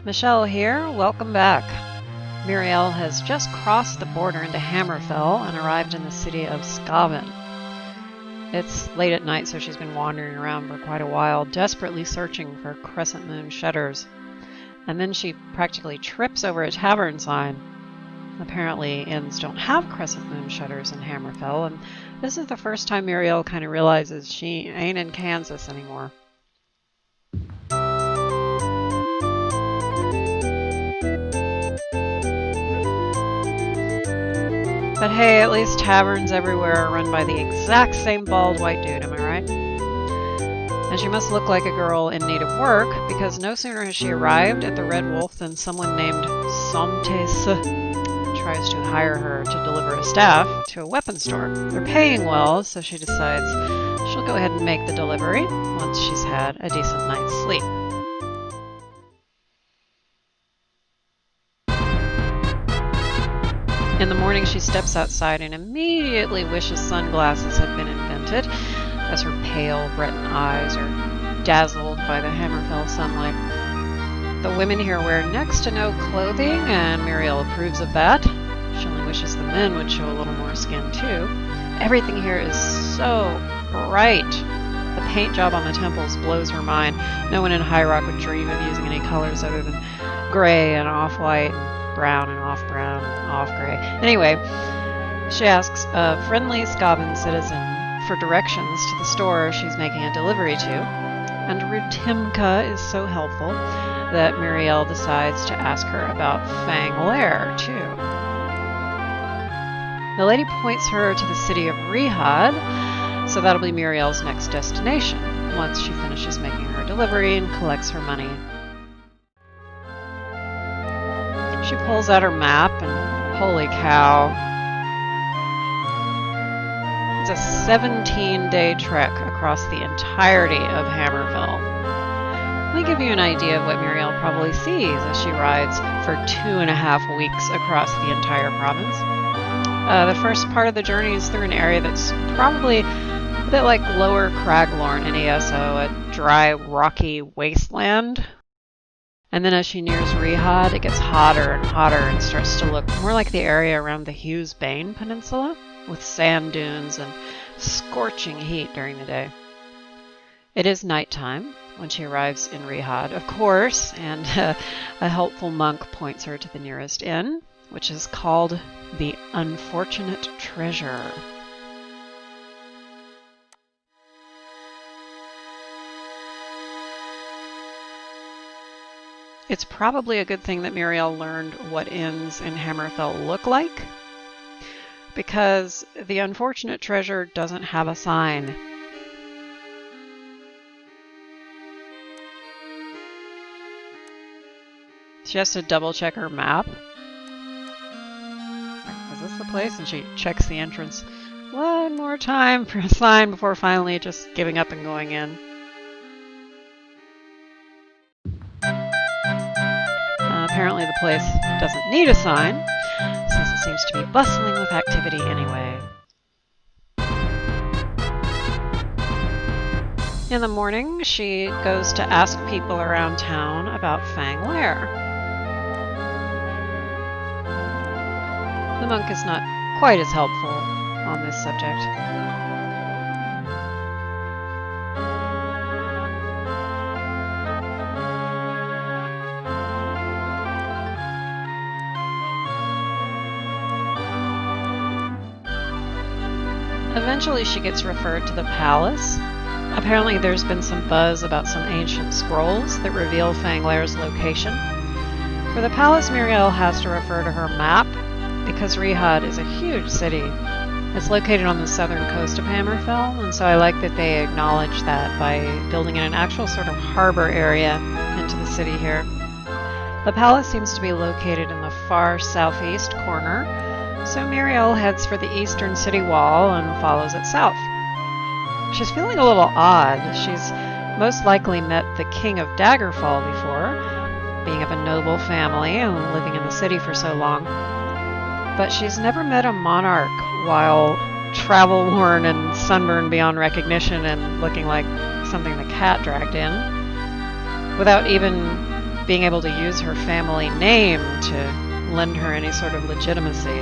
Michelle here, welcome back. Mirielle has just crossed the border into Hammerfell and arrived in the city of Skaven. It's late at night, so she's been wandering around for quite a while, desperately searching for crescent moon shutters. And then she practically trips over a tavern sign. Apparently, inns don't have crescent moon shutters in Hammerfell, and this is the first time Mirielle kind of realizes she ain't in Kansas anymore. But hey, at least taverns everywhere are run by the exact same bald white dude, am I right? And she must look like a girl in need of work, because no sooner has she arrived at the Red Wolf than someone named Somtes tries to hire her to deliver a staff to a weapons store. They're paying well, so she decides she'll go ahead and make the delivery once she's had a decent night's sleep. In the morning, she steps outside and immediately wishes sunglasses had been invented, as her pale Breton eyes are dazzled by the Hammerfell sunlight. The women here wear next to no clothing, and Mirielle approves of that. She only wishes the men would show a little more skin, too. Everything here is so bright. The paint job on the temples blows her mind. No one in High Rock would dream of using any colors other than gray and off-white, brown and off-brown and off-gray. Anyway, she asks a friendly Skaven citizen for directions to the store she's making a delivery to, and Rutimka is so helpful that Mirielle decides to ask her about Fang Lair, too. The lady points her to the city of Rihad, so that'll be Mirielle's next destination, once she finishes making her delivery and collects her money. She pulls out her map, and holy cow, it's a 17-day trek across the entirety of Hammerfell. Let me give you an idea of what Mirielle probably sees as she rides for 2.5 weeks across the entire province. The first part of the journey is through an area that's probably a bit like Lower Craglorn in ESO, a dry, rocky wasteland. And then as she nears Rihad, it gets hotter and hotter and starts to look more like the area around the Hughes Bane Peninsula, with sand dunes and scorching heat during the day. It is nighttime when she arrives in Rihad, of course, and a helpful monk points her to the nearest inn, which is called the Unfortunate Treasure. It's probably a good thing that Mirielle learned what inns in Hammerfell look like, because the Unfortunate Treasure doesn't have a sign. She has to double check her map. Is this the place? And she checks the entrance one more time for a sign before finally just giving up and going in. Apparently the place doesn't need a sign, since it seems to be bustling with activity anyway. In the morning, she goes to ask people around town about Fang Lair. The monk is not quite as helpful on this subject. Eventually she gets referred to the palace. Apparently there's been some buzz about some ancient scrolls that reveal Fang Lair's location. For the palace, Mirielle has to refer to her map, because Rihad is a huge city. It's located on the southern coast of Hammerfell, and so I like that they acknowledge that by building in an actual sort of harbor area into the city here. The palace seems to be located in the far southeast corner, so Mirielle heads for the eastern city wall and follows it south. She's feeling a little odd. She's most likely met the King of Daggerfall before, being of a noble family and living in the city for so long. But she's never met a monarch while travel-worn and sunburned beyond recognition and looking like something the cat dragged in, without even being able to use her family name to lend her any sort of legitimacy.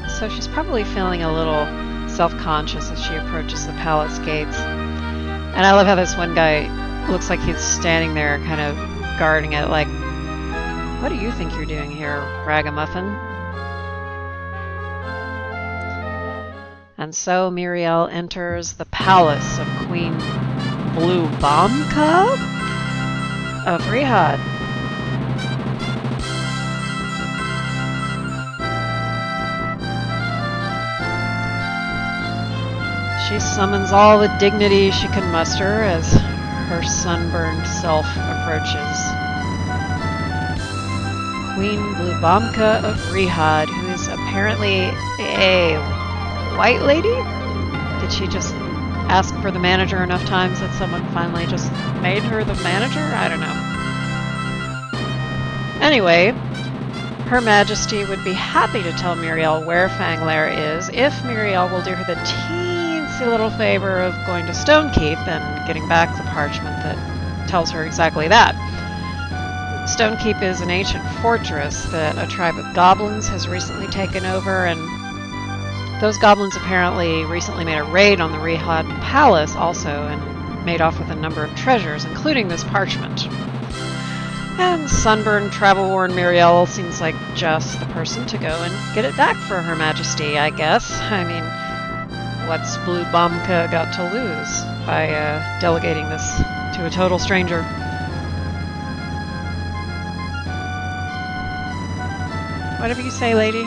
So she's probably feeling a little self-conscious as she approaches the palace gates. And I love how this one guy looks like he's standing there kind of guarding it, like, what do you think you're doing here, ragamuffin? And so Mirielle enters the palace of Queen Blubamka of Rihad. She summons all the dignity she can muster as her sunburned self approaches. Queen Blubamka of Rihad, who is apparently a white lady? Did she just ask for the manager enough times that someone finally just made her the manager? I don't know. Anyway, Her Majesty would be happy to tell Mirielle where Fanglair is if Mirielle will do her the teensy little favor of going to Stonekeep and getting back the parchment that tells her exactly that. Stonekeep is an ancient fortress that a tribe of goblins has recently taken over, and those goblins apparently recently made a raid on the Rihad Palace also and made off with a number of treasures, including this parchment. And sunburned, travel-worn Mirielle seems like just the person to go and get it back for Her Majesty, I guess. I mean, what's Blubamka got to lose by delegating this to a total stranger? Whatever you say, lady.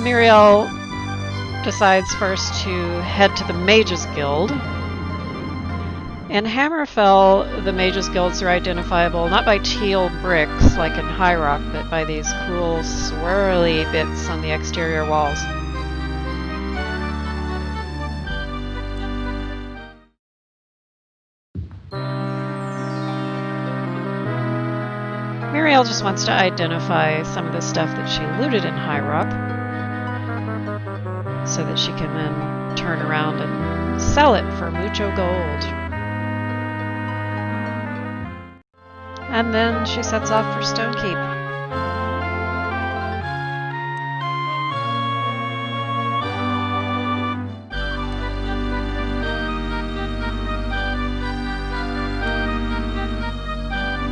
Mirielle decides first to head to the Mages Guild. In Hammerfell, the Mages Guilds are identifiable not by teal bricks like in High Rock, but by these cool swirly bits on the exterior walls. Mirielle just wants to identify some of the stuff that she looted in High Rock so that she can then turn around and sell it for mucho gold. And then she sets off for Stonekeep.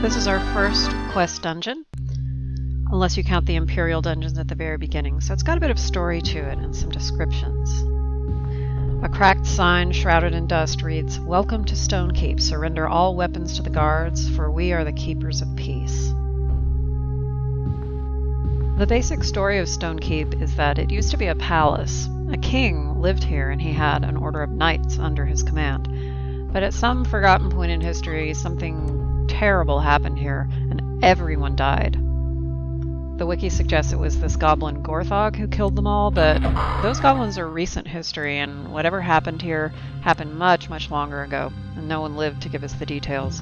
This is our first quest dungeon, unless you count the Imperial dungeons at the very beginning, so it's got a bit of story to it and some descriptions. A cracked sign shrouded in dust reads, "Welcome to Stonekeep. Surrender all weapons to the guards, for we are the keepers of peace." The basic story of Stonekeep is that it used to be a palace. A king lived here and he had an order of knights under his command. But at some forgotten point in history, something terrible happened here and everyone died. The wiki suggests it was this goblin Gorthog who killed them all, but those goblins are recent history, and whatever happened here happened much, much longer ago, and no one lived to give us the details.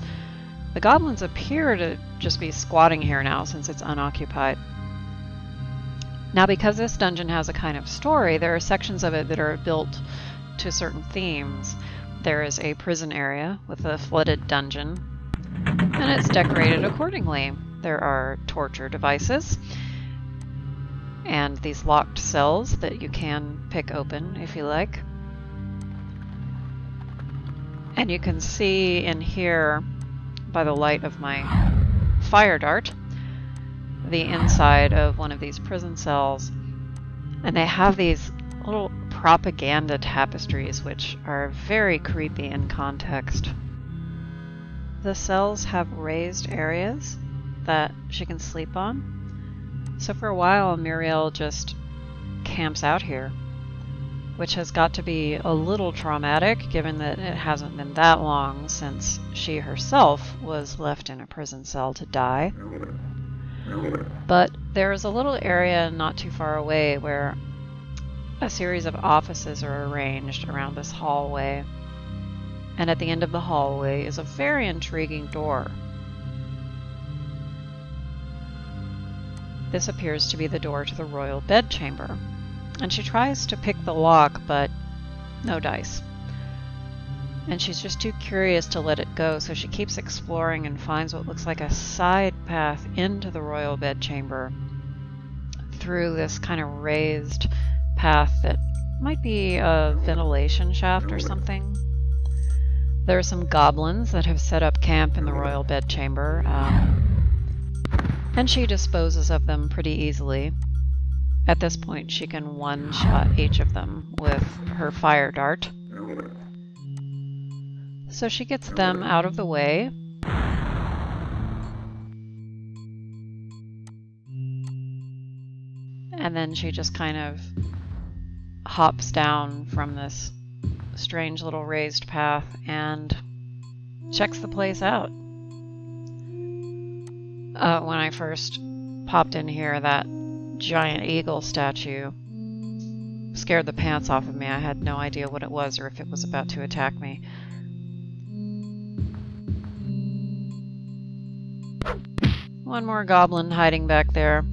The goblins appear to just be squatting here now since it's unoccupied. Now, because this dungeon has a kind of story, there are sections of it that are built to certain themes. There is a prison area with a flooded dungeon, and it's decorated accordingly. There are torture devices and these locked cells that you can pick open if you like. And you can see in here, by the light of my fire dart, the inside of one of these prison cells. And they have these little propaganda tapestries which are very creepy in context. The cells have raised areas that she can sleep on. So for a while, Mirielle just camps out here, which has got to be a little traumatic given that it hasn't been that long since she herself was left in a prison cell to die. But there is a little area not too far away where a series of offices are arranged around this hallway. And at the end of the hallway is a very intriguing door. This appears to be the door to the royal bedchamber, and she tries to pick the lock, but no dice. and she's just too curious to let it go, so she keeps exploring and finds what looks like a side path into the royal bedchamber through this kind of raised path that might be a ventilation shaft or something. There are some goblins that have set up camp in the royal bedchamber, and she disposes of them pretty easily. At this point, she can one-shot each of them with her fire dart. So she gets them out of the way. And then she just kind of hops down from this strange little raised path and checks the place out. When I first popped in here, that giant eagle statue scared the pants off of me. I had no idea what it was or if it was about to attack me. One more goblin hiding back there.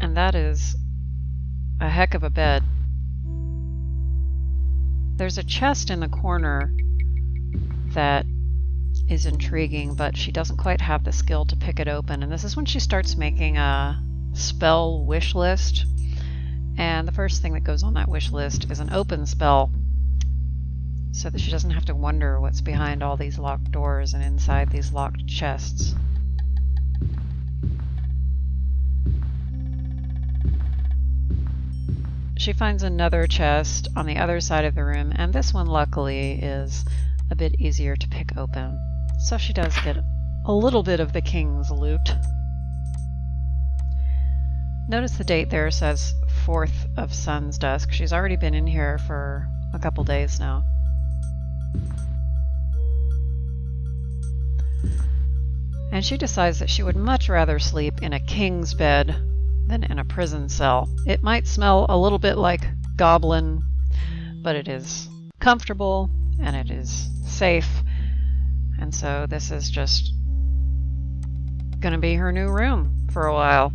And that is a heck of a bed. There's a chest in the corner that is intriguing, but she doesn't quite have the skill to pick it open. And this is when she starts making a spell wish list. And the first thing that goes on that wish list is an open spell, so that she doesn't have to wonder what's behind all these locked doors and inside these locked chests. She finds another chest on the other side of the room, and this one luckily is a bit easier to pick open. So she does get a little bit of the king's loot. Notice the date there says 4th of Sun's Dusk. She's already been in here for a couple days now. And she decides that she would much rather sleep in a king's bed than in a prison cell. It might smell a little bit like goblin, but it is comfortable and it is safe. And so this is just gonna be her new room for a while.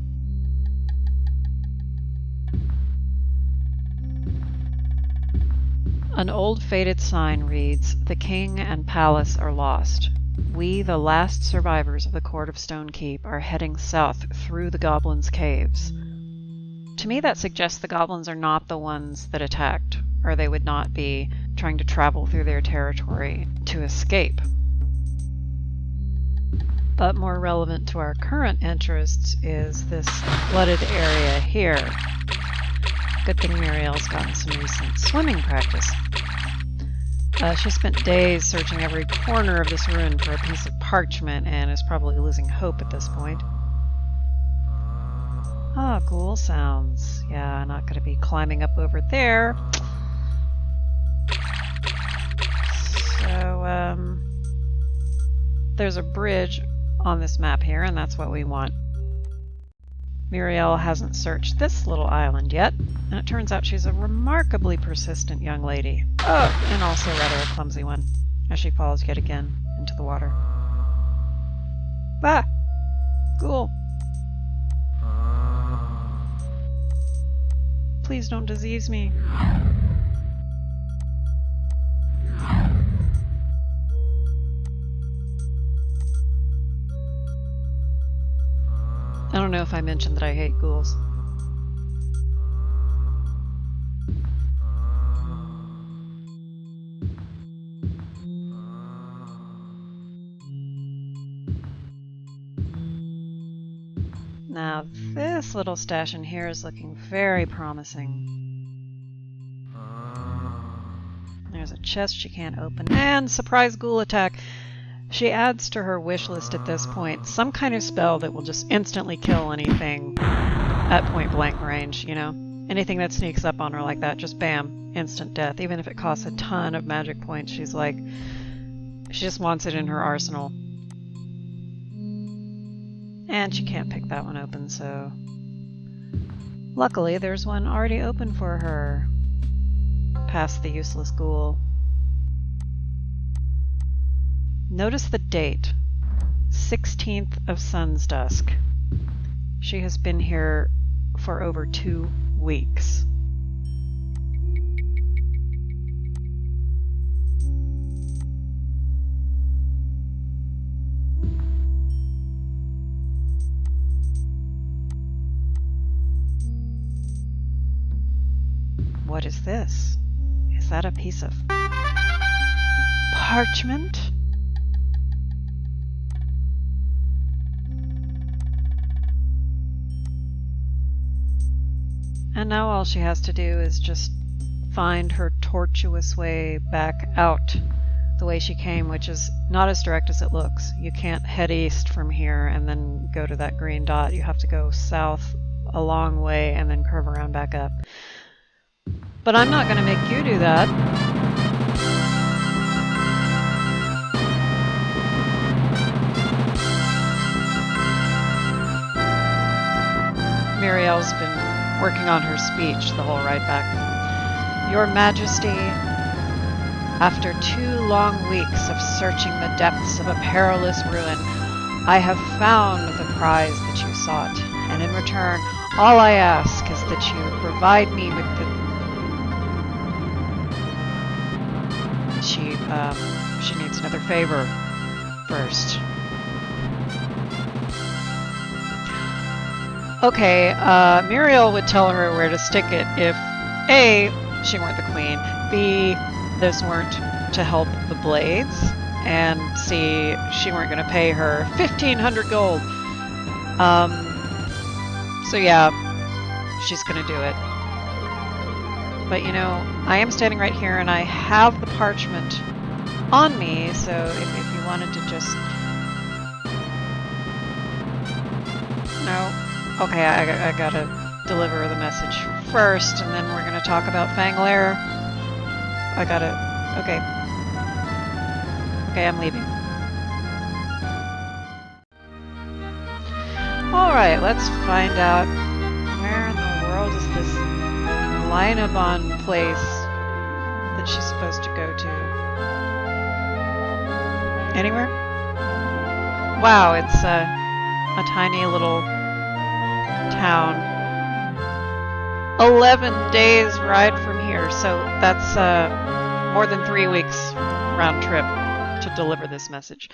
An old faded sign reads, "The king and palace are lost. We, the last survivors of the Court of Stonekeep, are heading south through the goblins' caves." To me, that suggests the goblins are not the ones that attacked, or they would not be trying to travel through their territory to escape. But more relevant to our current interests is this flooded area here. Good thing Mirielle's gotten some recent swimming practice. She spent days searching every corner of this ruin for a piece of parchment and is probably losing hope at this point. Ah, ghoul sounds. Yeah, not going to be climbing up over there. So, there's a bridge on this map here, and that's what we want. Mirielle hasn't searched this little island yet, and it turns out she's a remarkably persistent young lady. Oh, and also rather a clumsy one, as she falls yet again into the water. Ah! Ghoul! Please don't disease me. I don't know if I mentioned that I hate ghouls. Now this little stash in here is looking very promising. There's a chest she can't open, and surprise ghoul attack! She adds to her wish list at this point some kind of spell that will just instantly kill anything at point blank range, you know? Anything that sneaks up on her like that, just bam, instant death. Even if it costs a ton of magic points, she's like, she just wants it in her arsenal. And she can't pick that one open, so luckily there's one already open for her, past the useless ghoul. Notice the date, 16th of Sun's Dusk. She has been here for over 2 weeks. What is this? Is that a piece of parchment? And now all she has to do is just find her tortuous way back out the way she came, which is not as direct as it looks. You can't head east from here and then go to that green dot. You have to go south a long way and then curve around back up. But I'm not going to make you do that. Mirielle's been working on her speech the whole ride back. Your Majesty, after 2 long weeks of searching the depths of a perilous ruin, I have found the prize that you sought, and in return, all I ask is that you provide me with the... She needs another favor first. Okay, Mirielle would tell her where to stick it if A, she weren't the queen, B, this weren't to help the Blades, and C, she weren't going to pay her 1,500 gold. So yeah, she's going to do it. But you know, I am standing right here and I have the parchment on me, so if you wanted to just... No. Okay, I gotta deliver the message first, and then we're gonna talk about Fanglair. I gotta... Okay. Okay, I'm leaving. Alright, let's find out where in the world is this Linabon place that she's supposed to go to. Anywhere? Wow, it's a tiny little town. 11 days ride from here, so that's more than 3 weeks round trip to deliver this message.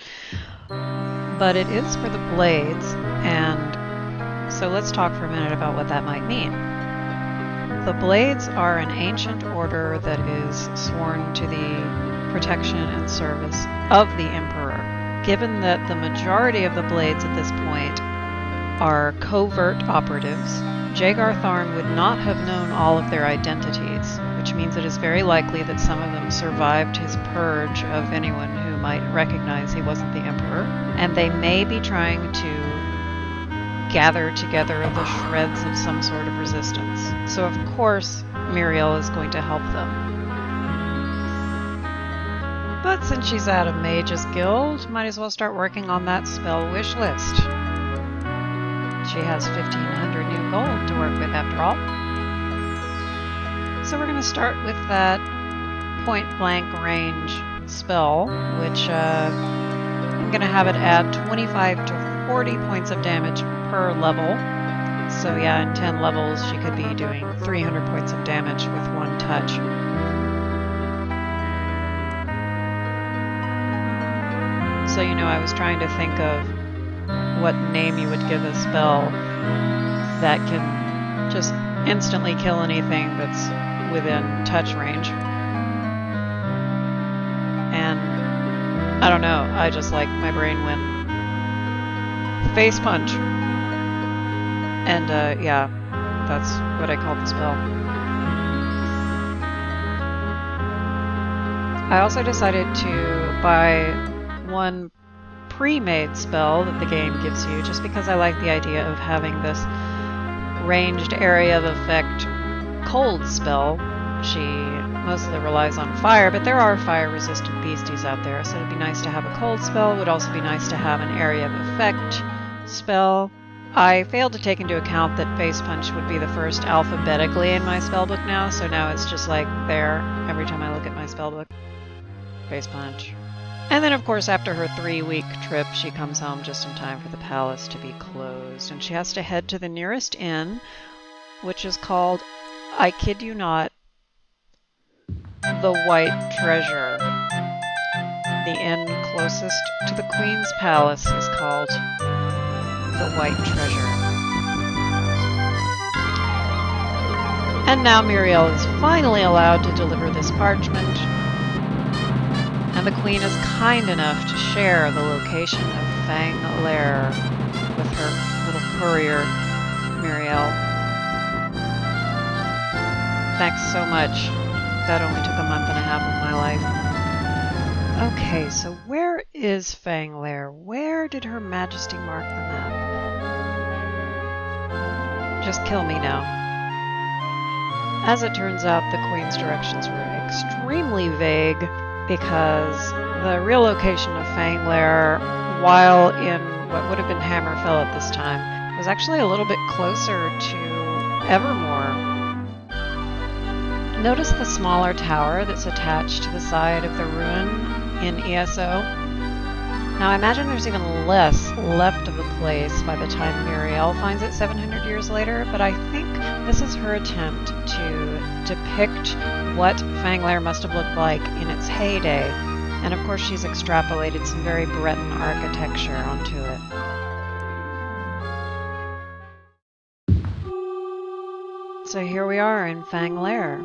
But it is for the Blades, and so let's talk for a minute about what that might mean. The Blades are an ancient order that is sworn to the protection and service of the Emperor. Given that the majority of the Blades at this point are covert operatives, Jagar Tharn would not have known all of their identities, which means it is very likely that some of them survived his purge of anyone who might recognize he wasn't the Emperor, and they may be trying to gather together the shreds of some sort of resistance. So of course Mirielle is going to help them. But since she's at a mage's guild, might as well start working on that spell wish list. She has 1,500 new gold to work with after all. So we're going to start with that point blank range spell, which I'm going to have it add 25 to 40 points of damage per level. So yeah, in 10 levels she could be doing 300 points of damage with one touch. So you know, I was trying to think of what name you would give a spell that can just instantly kill anything that's within touch range. And I don't know, I just like, my brain went face punch. And yeah, that's what I called the spell. I also decided to buy one pre-made spell that the game gives you, just because I like the idea of having this ranged area of effect cold spell. She mostly relies on fire, but there are fire-resistant beasties out there, so it'd be nice to have a cold spell. It would also be nice to have an area of effect spell. I failed to take into account that Face Punch would be the first alphabetically in my spellbook now, so now it's just like there every time I look at my spellbook. Face Punch. And then, of course, after her 3-week trip, she comes home just in time for the palace to be closed. And she has to head to the nearest inn, which is called, I kid you not, the White Treasure. The inn closest to the Queen's Palace is called the White Treasure. And now Mirielle is finally allowed to deliver this parchment. And the Queen is kind enough to share the location of Fang Lair with her little courier, Mirielle. Thanks so much. That only took a month and a half of my life. Okay, so where is Fang Lair? Where did Her Majesty mark the map? Just kill me now. As it turns out, the Queen's directions were extremely vague because the real location of Fang Lair, while in what would have been Hammerfell at this time, was actually a little bit closer to Evermore. Notice the smaller tower that's attached to the side of the ruin in ESO. Now I imagine there's even less left of the place by the time Mirielle finds it 700 years later, but I think this is her attempt to depict what Fang Lair must have looked like in its heyday. And of course she's extrapolated some very Breton architecture onto it. So here we are in Fang Lair.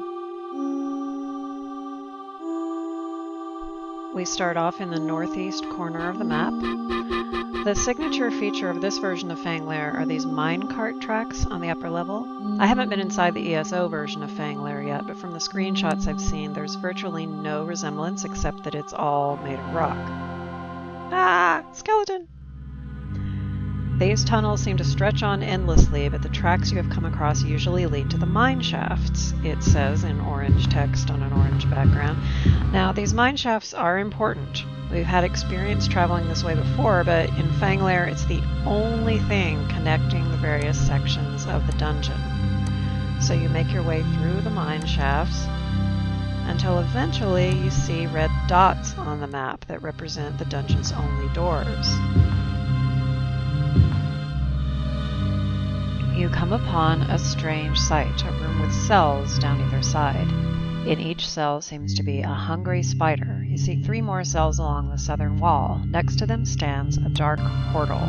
We start off in the northeast corner of the map. The signature feature of this version of Fang Lair are these minecart tracks on the upper level. I haven't been inside the ESO version of Fang Lair yet, but from the screenshots I've seen, there's virtually no resemblance except that it's all made of rock. Ah! Skeleton! These tunnels seem to stretch on endlessly, but the tracks you have come across usually lead to the mine shafts, it says in orange text on an orange background. Now, these mine shafts are important. We've had experience traveling this way before, but in Fang Lair, it's the only thing connecting the various sections of the dungeon. So you make your way through the mine shafts until eventually you see red dots on the map that represent the dungeon's only doors. You come upon a strange sight, a room with cells down either side. In each cell seems to be a hungry spider. You see 3 more cells along the southern wall. Next to them stands a dark portal.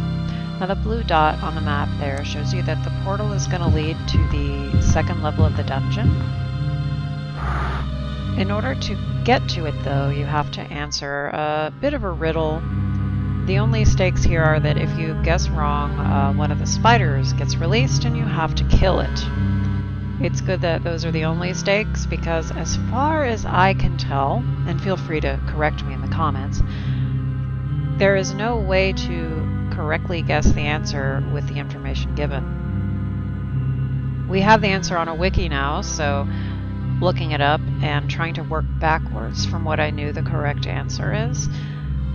Now the blue dot on the map there shows you that the portal is going to lead to the 2nd level of the dungeon. In order to get to it though, you have to answer a bit of a riddle. The only stakes here are that if you guess wrong, one of the spiders gets released and you have to kill it. It's good that those are the only stakes because as far as I can tell, and feel free to correct me in the comments, there is no way to correctly guess the answer with the information given. We have the answer on a wiki now, so looking it up and trying to work backwards from what I knew the correct answer is,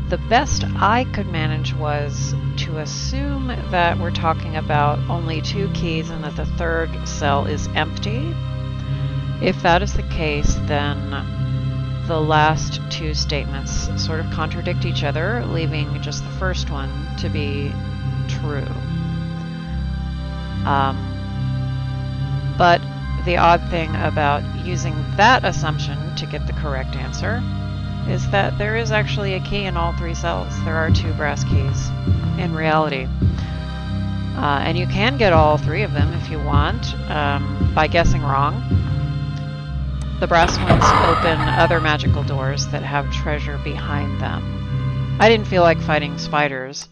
the best I could manage was to assume that we're talking about only 2 keys and that the 3rd cell is empty. If that is the case, then the last 2 statements sort of contradict each other, leaving just the first one to be true. But the odd thing about using that assumption to get the correct answer is that there is actually a key in all 3 cells. There are 2 brass keys in reality. And you can get all 3 of them if you want by guessing wrong. The brass ones open other magical doors that have treasure behind them. I didn't feel like fighting spiders,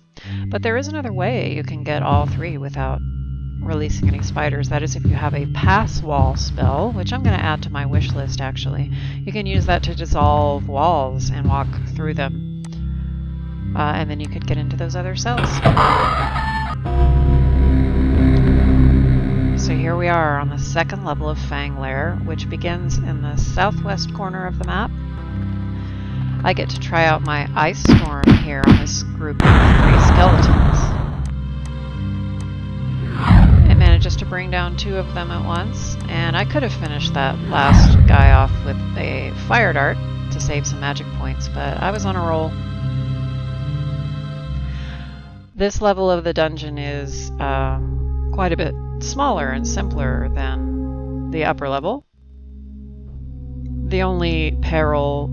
but there is another way you can get all 3 without releasing any spiders. That is if you have a pass wall spell, which I'm going to add to my wish list actually. You can use that to dissolve walls and walk through them. And then you could get into those other cells. So here we are on the 2nd level of Fang Lair, which begins in the southwest corner of the map. I get to try out my ice storm here on this group of 3 skeletons. Just to bring down 2 of them at once, and I could have finished that last guy off with a fire dart to save some magic points, but I was on a roll. This level of the dungeon is quite a bit smaller and simpler than the upper level. The only peril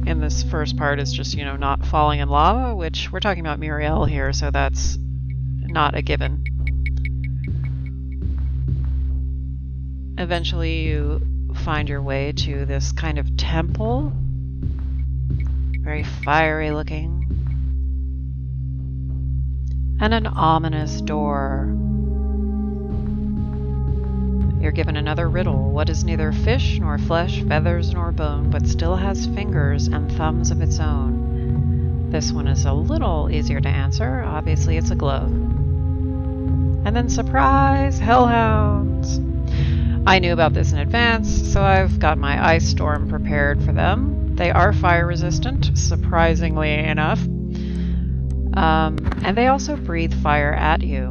in this first part is just, not falling in lava, which we're talking about Mirielle here, so that's not a given. Eventually you find your way to this kind of temple, very fiery looking, and an ominous door. You're given another riddle. What is neither fish nor flesh, feathers nor bone, but still has fingers and thumbs of its own? This one is a little easier to answer. Obviously it's a glove. And then surprise, hellhounds! I knew about this in advance, so I've got my ice storm prepared for them. They are fire resistant, surprisingly enough. And they also breathe fire at you.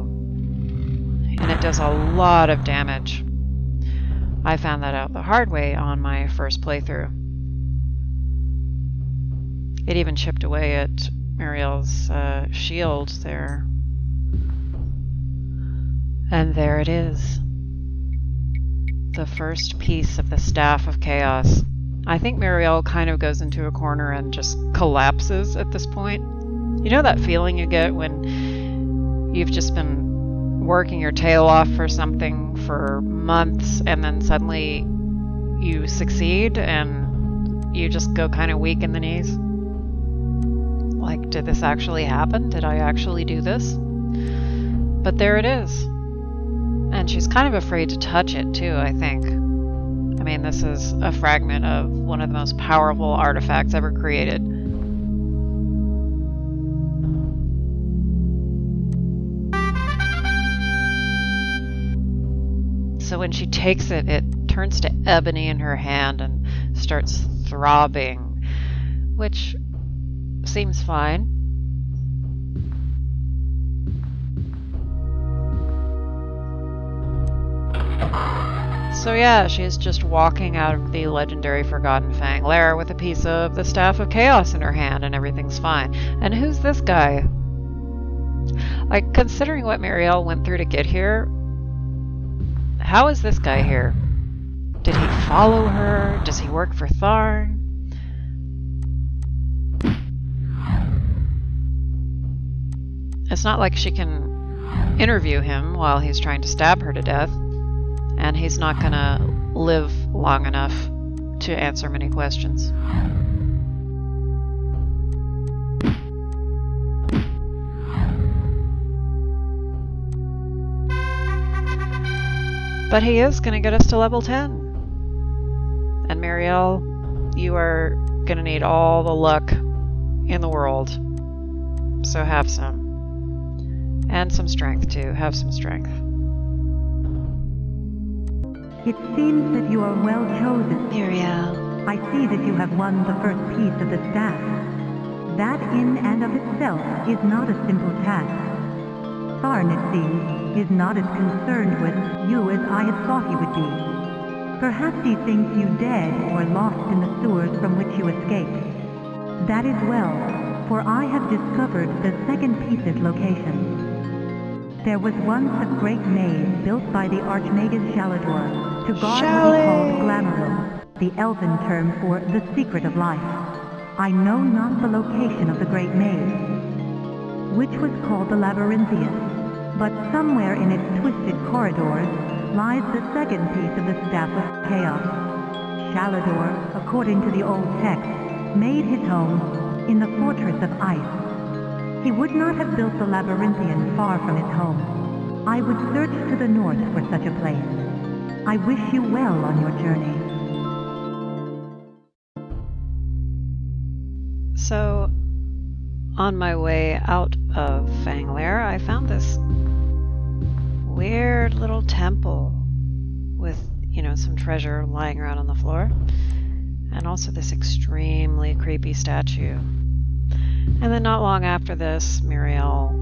And it does a lot of damage. I found that out the hard way on my first playthrough. It even chipped away at Mirielle's shield there. And there it is. The first piece of the Staff of Chaos. I think Mirielle kind of goes into a corner and just collapses at this point. You know that feeling you get when you've just been working your tail off for something for months and then suddenly you succeed and you just go kind of weak in the knees? Like, did this actually happen? Did I actually do this? But there it is. And she's kind of afraid to touch it too, I think. I mean, this is a fragment of one of the most powerful artifacts ever created. So when she takes it, it turns to ebony in her hand and starts throbbing, which seems fine. So yeah, she's just walking out of the legendary Forgotten Fang lair with a piece of the Staff of Chaos in her hand and everything's fine. And who's this guy? Like, considering what Mirielle went through to get here, how is this guy here? Did he follow her? Does he work for Tharn? It's not like she can interview him while he's trying to stab her to death. And he's not gonna live long enough to answer many questions. But he is gonna get us to level 10. And Mirielle, you are gonna need all the luck in the world. So have some. And some strength too. Have some strength. It seems that you are well chosen. Mirielle. I see that you have won the first piece of the staff. That in and of itself is not a simple task. Tharn, it seems, is not as concerned with you as I had thought he would be. Perhaps he thinks you dead or lost in the sewers from which you escaped. That is well, for I have discovered the second piece's location. There was once a great maze built by the Archmagus Shalador to guard what he called Glamour, the elven term for the secret of life. I know not the location of the great maze, which was called the Labyrinthian, but somewhere in its twisted corridors lies the second piece of the Staff of Chaos. Shalador, according to the old text, made his home in the Fortress of Ice. He would not have built the Labyrinthian far from his home. I would search to the north for such a place. I wish you well on your journey. So, on my way out of Fanglair, I found this weird little temple with, some treasure lying around on the floor, and also this extremely creepy statue. And then not long after this, Mirielle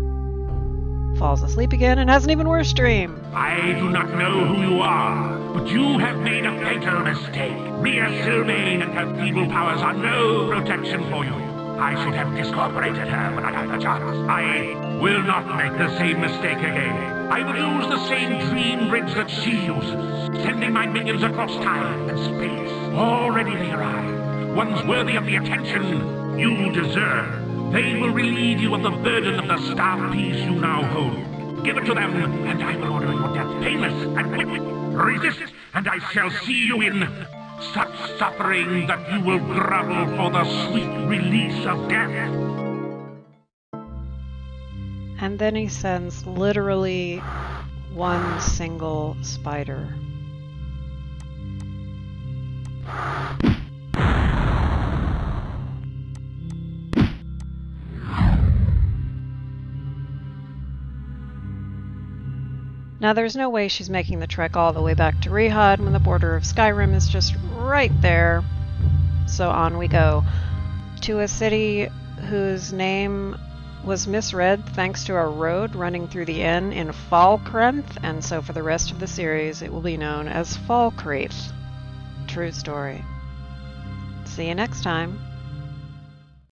falls asleep again and has an even worse dream. I do not know who you are, but you have made a fatal mistake. Mia Sylvain and her feeble powers are no protection for you. I should have discorporated her when I had the chance. I will not make the same mistake again. I will use the same dream bridge that she uses, sending my minions across time and space. Already they arrive, ones worthy of the attention you deserve. They will relieve you of the burden of the star piece you now hold. Give it to them, and I will order your death painless and quick. Resist, and I shall see you in such suffering that you will grovel for the sweet release of death. And then he sends literally one single spider. Now there's no way she's making the trek all the way back to Rehad when the border of Skyrim is just right there. So on we go to a city whose name was misread thanks to a road running through the inn in Falkrenth, and so for the rest of the series it will be known as Falkreath. True story. See you next time.